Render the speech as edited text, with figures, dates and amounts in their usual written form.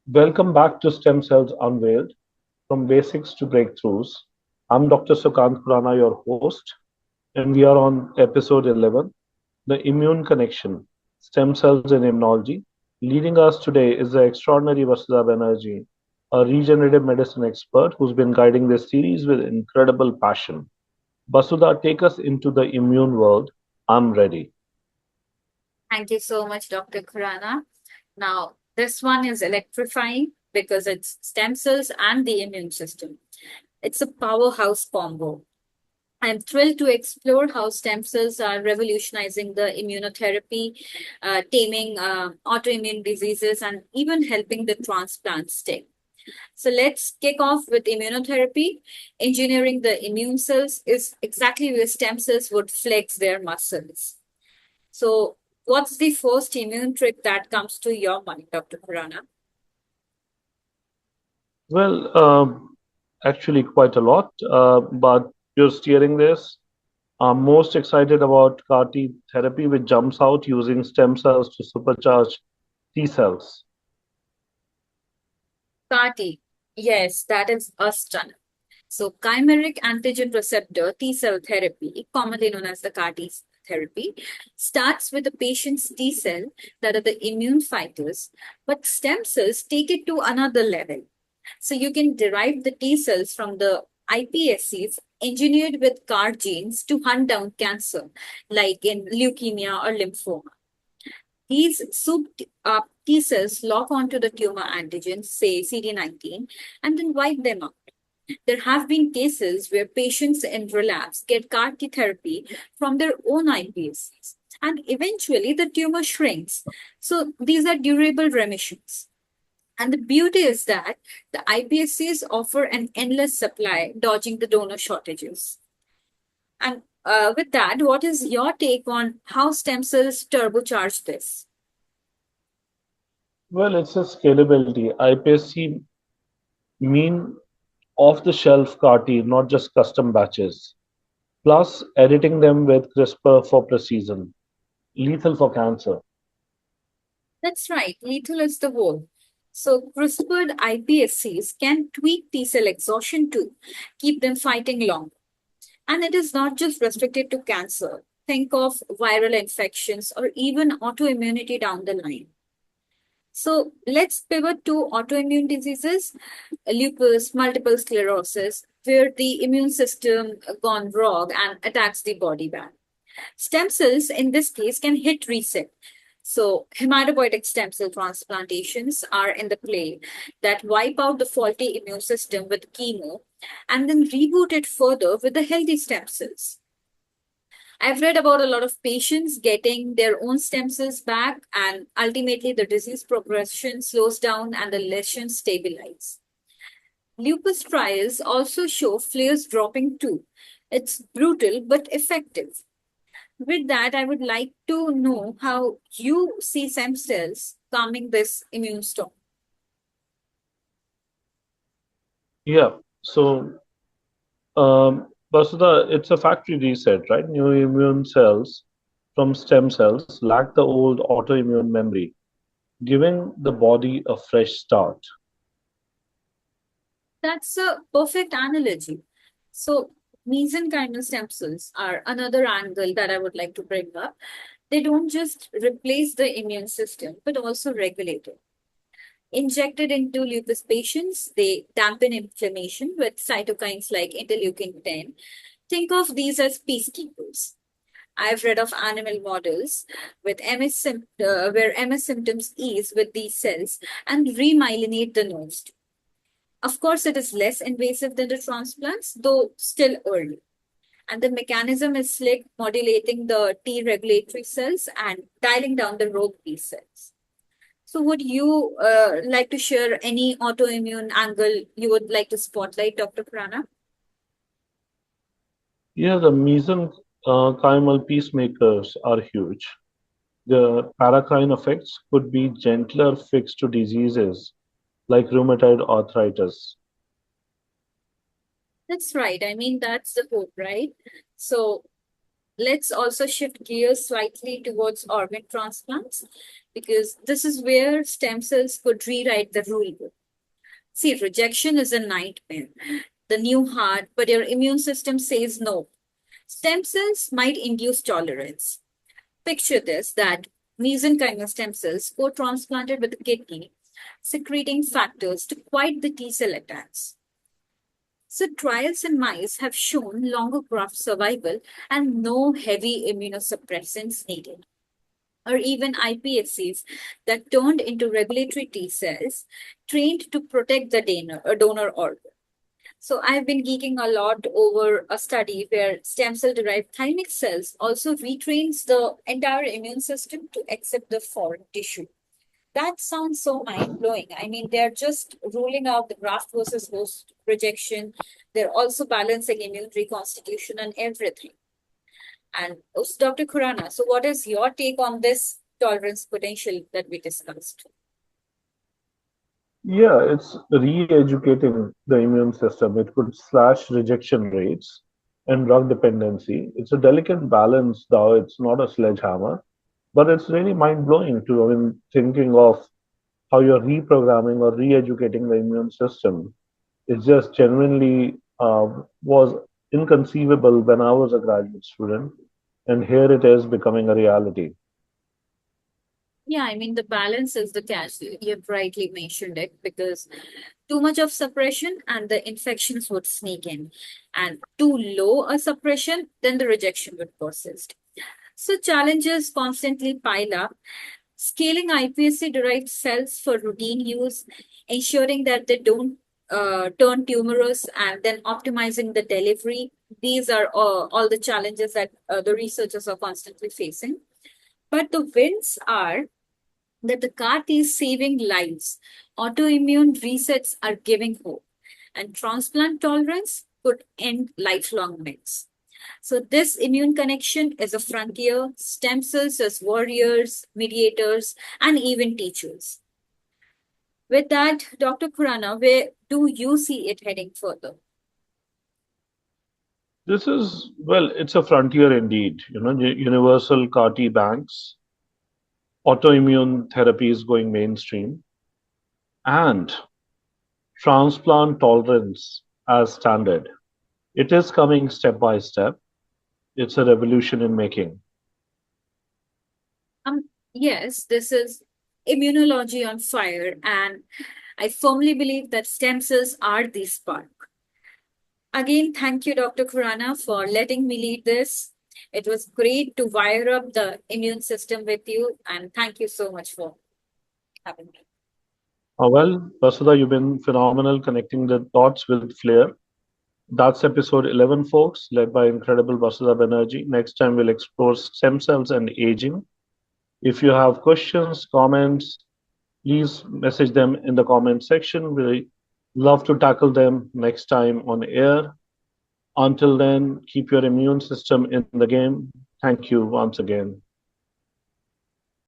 Welcome back to Stem Cells Unveiled, from basics to breakthroughs. I'm Dr. Sukant Khurana, your host, and we are on episode 11, The Immune Connection, Stem Cells in Immunology. Leading us today is the extraordinary Basudha Banerjee, a regenerative medicine expert who's been guiding this series with incredible passion. Basudha, take us into the immune world. I'm ready. Thank you so much, Dr. Khurana. Now, this one is electrifying because it's stem cells and the immune system. It's a powerhouse combo. I'm thrilled to explore how stem cells are revolutionizing the immunotherapy, taming autoimmune diseases, and even helping the transplant stick. So let's kick off with immunotherapy. Engineering the immune cells is exactly where stem cells would flex their muscles. So, what's the first immune trick that comes to your mind, Dr. Khurana? Well, actually, quite a lot, but you're steering this. I'm most excited about CAR T therapy, which jumps out using stem cells to supercharge T cells. CAR-T. Yes, that is a stunner. So, chimeric antigen receptor T cell therapy, commonly known as the CAR-T therapy, starts with the patient's T cell that are the immune fighters, but stem cells take it to another level. So, you can derive the T cells from the iPSCs engineered with CAR genes to hunt down cancer, like in leukemia or lymphoma. These souped up T cells lock onto the tumor antigens, say CD19, and then wipe them out. There have been cases where patients in relapse get CAR T therapy from their own iPSCs, and eventually the tumor shrinks. So these are durable remissions. And the beauty is that the iPSCs offer an endless supply, dodging the donor shortages. And with that, what is your take on how stem cells turbocharge this? Well, it's a scalability. iPSC mean off the shelf CAR T, not just custom batches. Plus, editing them with CRISPR for precision, lethal for cancer. That's right, lethal is the word. So, CRISPRed iPSCs can tweak T cell exhaustion to keep them fighting longer. And it is not just restricted to cancer. Think of viral infections or even autoimmunity down the line. So, let's pivot to autoimmune diseases, lupus, multiple sclerosis, where the immune system gone wrong and attacks the body back. Stem cells, in this case, can hit reset. So, hematopoietic stem cell transplantations are in the play that wipe out the faulty immune system with chemo and then reboot it further with the healthy stem cells. I've read about a lot of patients getting their own stem cells back, and ultimately, the disease progression slows down and the lesions stabilize. Lupus trials also show flares dropping too. It's brutal but effective. With that, I would like to know how you see stem cells calming this immune storm. Yeah. So, Vasudha, it's a factory reset, right? New immune cells from stem cells lack the old autoimmune memory, giving the body a fresh start. That's a perfect analogy. So, mesenchymal stem cells are another angle that I would like to bring up. They don't just replace the immune system, but also regulate it. Injected into lupus patients, they dampen inflammation with cytokines like interleukin 10. Think of these as peacekeepers. I've read of animal models with where MS symptoms ease with these cells and remyelinate the nerves. Of course, it is less invasive than the transplants, though still early. And the mechanism is slick, modulating the T regulatory cells and dialing down the rogue B cells. So, would you like to share any autoimmune angle you would like to spotlight, Dr. Prana? Yeah, the mesenchymal peacemakers are huge. The paracrine effects could be gentler fix to diseases like rheumatoid arthritis. That's right. I mean, that's the hope, right? So, let's also shift gears slightly towards organ transplants because this is where stem cells could rewrite the rule book. See, rejection is a nightmare. The new heart, but your immune system says no. Stem cells might induce tolerance. Picture this that mesenchymal stem cells co transplanted with the kidney, secreting factors to quiet the T cell attacks. So, trials in mice have shown longer graft survival and no heavy immunosuppressants needed, or even iPSCs that turned into regulatory T cells trained to protect the donor organ. So I've been geeking a lot over a study where stem cell derived thymic cells also retrains the entire immune system to accept the foreign tissue. That sounds so mind blowing. I mean, they're just ruling out the graft versus host rejection. They're also balancing immune reconstitution and everything. And Dr. Khurana, so what is your take on this tolerance potential that we discussed? Yeah, it's re-educating the immune system. It could slash rejection rates and drug dependency. It's a delicate balance, though. It's not a sledgehammer, but it's really mind-blowing to, I mean, thinking of how you're reprogramming or re-educating the immune system. It just genuinely was inconceivable when I was a graduate student, and here it is becoming a reality. Yeah, I mean, the balance is the catch. You've rightly mentioned it because too much of suppression and the infections would sneak in, and too low a suppression, then the rejection would persist. So challenges constantly pile up. Scaling iPSC derived cells for routine use, ensuring that they don't turn tumorous, and then optimizing the delivery. These are all the challenges that the researchers are constantly facing. But the wins are that the CAR-T is saving lives. Autoimmune resets are giving hope, and transplant tolerance could end lifelong mix. So, this immune connection is a frontier, stem cells as warriors, mediators, and even teachers. With that, Dr. Khurana, where do you see it heading further? This is, well, it's a frontier indeed. Universal CAR-T banks, autoimmune therapy is going mainstream, and transplant tolerance as standard. It is coming step by step. It's a revolution in making. Yes, this is immunology on fire, and I firmly believe that stem cells are the spark. Again, thank you, Dr. Khurana, for letting me lead this. It was great to wire up the immune system with you, and thank you so much for having me. Well, Basudha, you've been phenomenal connecting the dots with flair. That's episode 11, folks, led by incredible Basudha Banerjee. Next time, we'll explore stem cells and aging. If you have questions, comments, please message them in the comment section. We love to tackle them next time on air. Until then, keep your immune system in the game. Thank you once again.